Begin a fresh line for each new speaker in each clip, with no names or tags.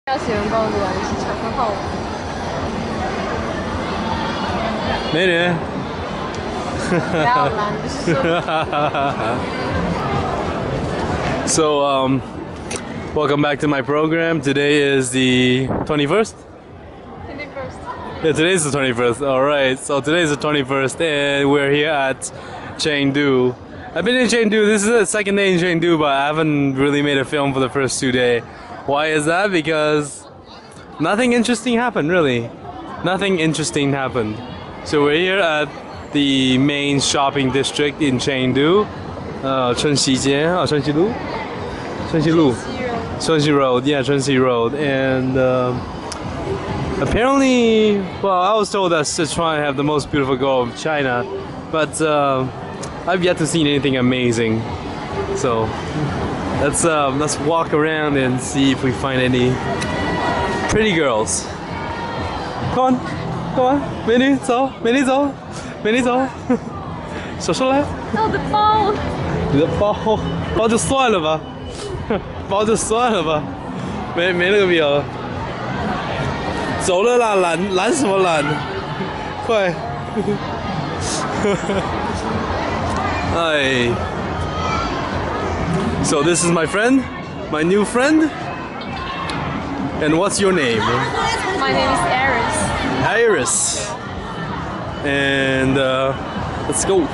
要喜欢逛这个市场，很好玩。
美女。
不要懒得说。
So welcome back to my program. Today is the 21st.
21st.
Yeah, today's the 21st. All right. So today's the 21st, and we're here at Chengdu. I've been in Chengdu. This is the second day in Chengdu, but I haven't really made a film for the first 2 days. Why is that? Because nothing interesting happened, really. Nothing interesting happened. So we're here at the main shopping district in Chengdu. Chunxi Road, yeah, Chunxi Road. And apparently, well, I was told that Sichuan have the most beautiful girl of China, but I've yet to see anything amazing. So let's walk around and see if we find any pretty girls. Come on, come on, 美女走，美女走，美女走，手出来。
我的包。
你的包就算了吧，包就算了吧，没那个必要。走了啦，懒什么懒？快！哎。So this is my friend, my new friend. And what's your name?
My name is Iris.
Iris. And let's go.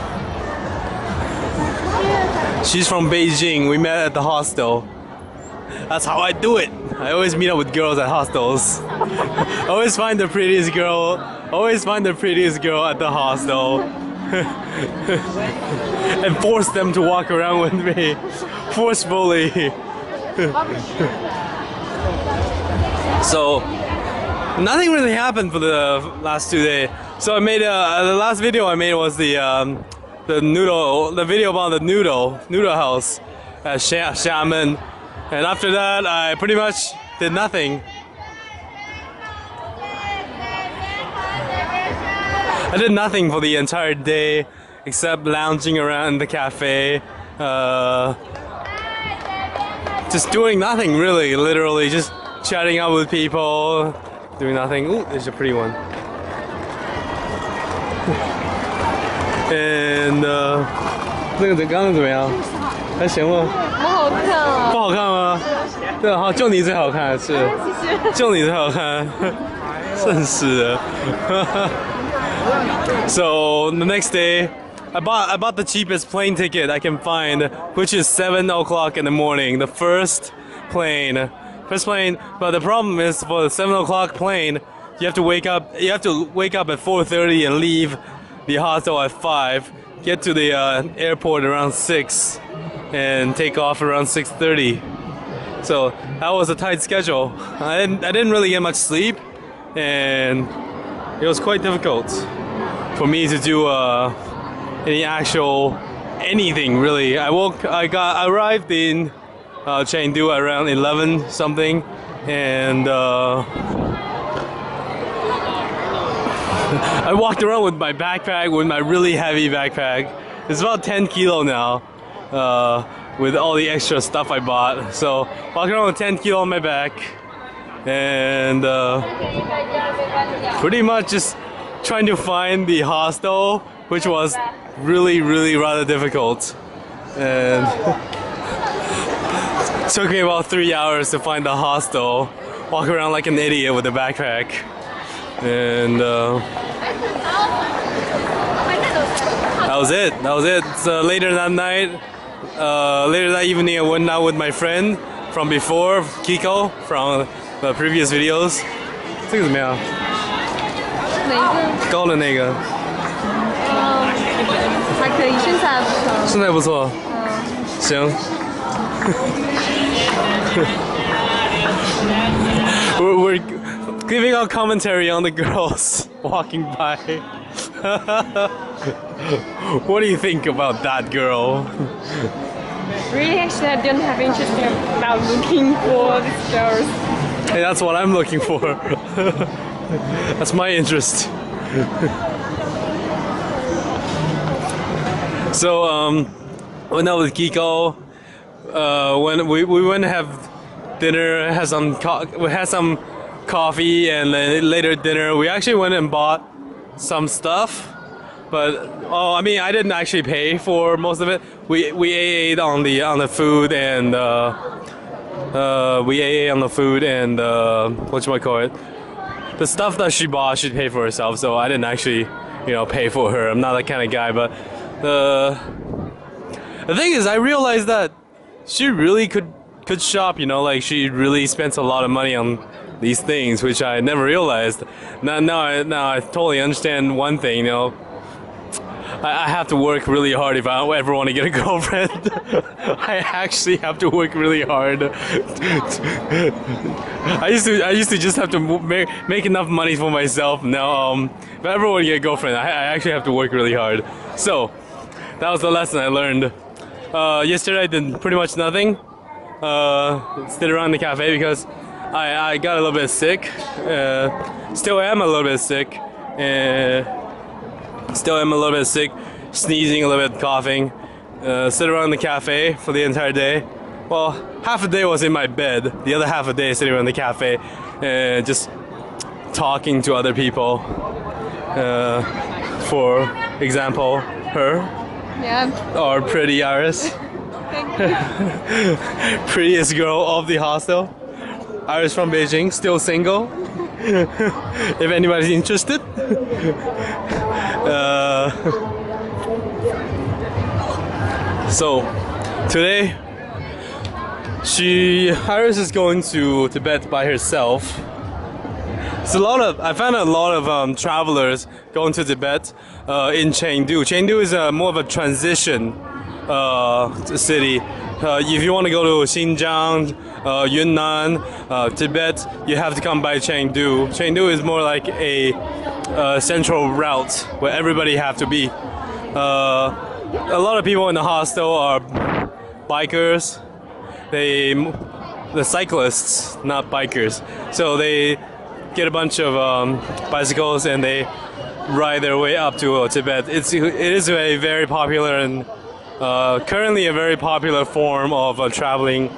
She's from Beijing. We met at the hostel. That's how I do it. I always meet up with girls at hostels. Always find the prettiest girl. Always find the prettiest girl at the hostel. And force them to walk around with me. Forcefully. So nothing really happened for the last 2 days. So I made the last video I made was the video about the noodle house at Xiamen, and after that I pretty much did nothing. I did nothing for the entire day except lounging around in the cafe, just doing nothing really, literally just chatting out with people, doing nothing. Ooh, there's a pretty one. And 那个刚刚怎么样？还行吗？
好好看啊！
不好看吗？对，好，就你最好看，是，就你最好看，真是的。So the next day, I bought the cheapest plane ticket I can find, which is 7 o'clock in the morning. The first plane. But the problem is for the 7 o'clock plane, you have to wake up at 4:30 and leave the hostel at 5, get to the airport around 6, and take off around 6:30. So that was a tight schedule. I didn't really get much sleep, and it was quite difficult for me to do anything really. I arrived in Chengdu around 11 something, and I walked around with my backpack, with my really heavy backpack. It's about 10 kilo now, with all the extra stuff I bought. So walking around with 10 kilo on my back, and pretty much just trying to find the hostel, which was really rather difficult. And it took me about 3 hours to find the hostel, walk around like an idiot with a backpack. And that was it. So later that evening, I went out with my friend from before, Kiko, from the previous videos. 这个怎么样？
哪一个？
高的那个。
还可以，身材还不错。
身材不错。行。we're giving out commentary on the girls walking by. What do you think about that girl?
Really, actually, I don't have interest about looking for these girls.
Hey, that's what I'm looking for. That's my interest. So, went out with Kiko. When we went to have dinner, had some coffee, and then later dinner. We actually went and bought some stuff, but I mean, I didn't actually pay for most of it. We ate on the food and whatchamacallit, the stuff that she bought, she paid for herself. So I didn't actually, pay for her. I'm not that kind of guy. But the thing is, I realized that she really could shop. Like she really spends a lot of money on these things, which I never realized. Now I totally understand one thing. I have to work really hard if I ever want to get a girlfriend. I actually have to work really hard. I used to just have to make enough money for myself. Now, if I ever want to get a girlfriend, I actually have to work really hard. So, that was the lesson I learned. Yesterday I did pretty much nothing. Stayed around the cafe because I got a little bit sick. Still am a little bit sick. Sneezing a little bit, coughing. Sit around the cafe for the entire day. Well, half a day was in my bed. The other half a day sitting around the cafe, just talking to other people. For example, her.
Yeah.
Our pretty Iris.
Thank you.
Prettiest girl of the hostel. Iris from Beijing, still single. If anybody's interested. So today Iris is going to Tibet by herself. I found a lot of travelers going to Tibet in Chengdu. Chengdu is more of a transition city. If you want to go to Xinjiang, Yunnan, Tibet, you have to come by Chengdu. Chengdu is more like a central route where everybody have to be. A lot of people in the hostel are bikers. The cyclists, not bikers. So they get a bunch of bicycles and they ride their way up to Tibet. It is a very popular and currently a very popular form of traveling.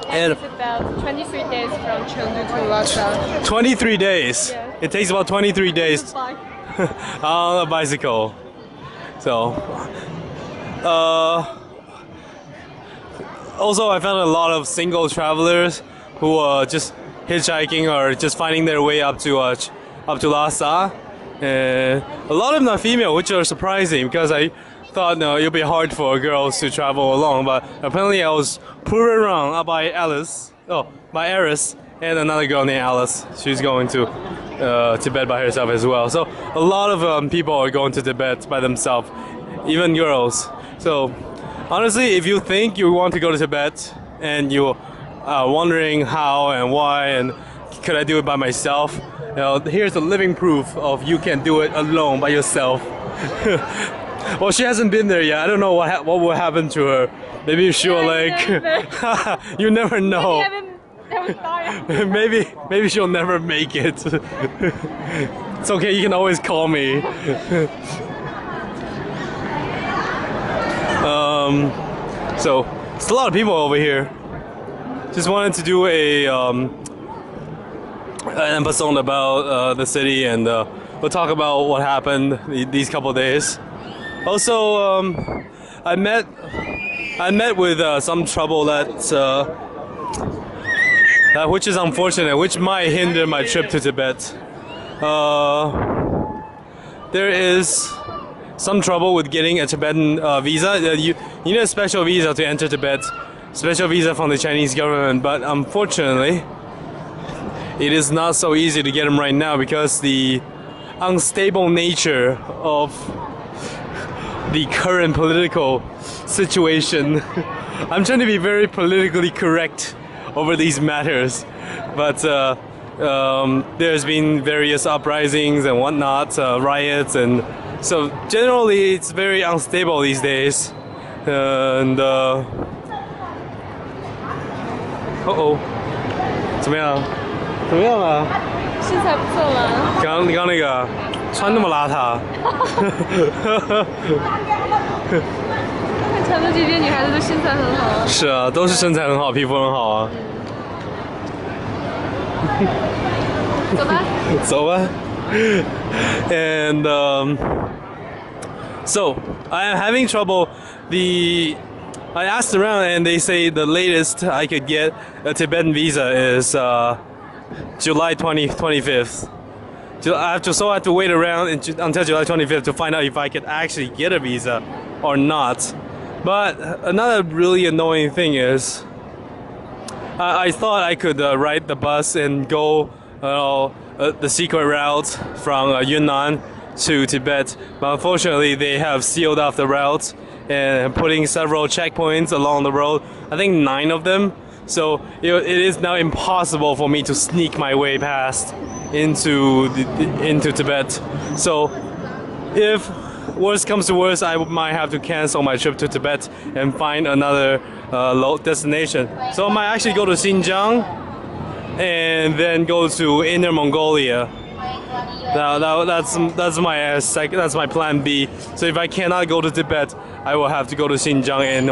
And it's about 23 days from Chengdu to Lhasa.
23 days.
Yeah.
It takes about 23 days on a bicycle. So, also I found a lot of single travelers who are just hitchhiking or just finding their way up to Lhasa. A lot of them are female, which are surprising because I thought it'd be hard for girls to travel alone, but apparently I was proven wrong by Eris and another girl named Alice. She's going to Tibet by herself as well. So a lot of people are going to Tibet by themselves, even girls. So honestly, if you think you want to go to Tibet and you are wondering how and why and could I do it by myself, here's the living proof of you can do it alone by yourself. Well, she hasn't been there yet. I don't know what will happen to her. Maybe she'll you never know. Maybe she'll never make it. It's okay. You can always call me. So it's a lot of people over here. Just wanted to do an episode about the city, and we'll talk about what happened these couple days. Also, I met with some trouble which is unfortunate, which might hinder my trip to Tibet. There is some trouble with getting a Tibetan visa. You need a special visa to enter Tibet, special visa from the Chinese government, but unfortunately, it is not so easy to get them right now because the unstable nature of the current political situation. I'm trying to be very politically correct over these matters, but there's been various uprisings and whatnot, riots, and so generally it's very unstable these days. And 怎么样？怎么样啊？
身材不错吗？
刚那个穿那么邋遢。
成都这边女孩子都身材很好。
是啊，都是身材很好，皮肤很好啊。
Soba?
Soba. And so I am having trouble. I asked around and they say the latest I could get a Tibetan visa is July 25th. So I have to wait around until July 25th to find out if I could actually get a visa or not. But another really annoying thing is I thought I could ride the bus and go the secret route from Yunnan to Tibet, but unfortunately they have sealed off the route and putting several checkpoints along the road. I think 9 of them. So it is now impossible for me to sneak my way past into Tibet. So if worst comes to worst, I might have to cancel my trip to Tibet and find another destination. So I might actually go to Xinjiang and then go to Inner Mongolia. That's my plan B. So if I cannot go to Tibet, I will have to go to Xinjiang and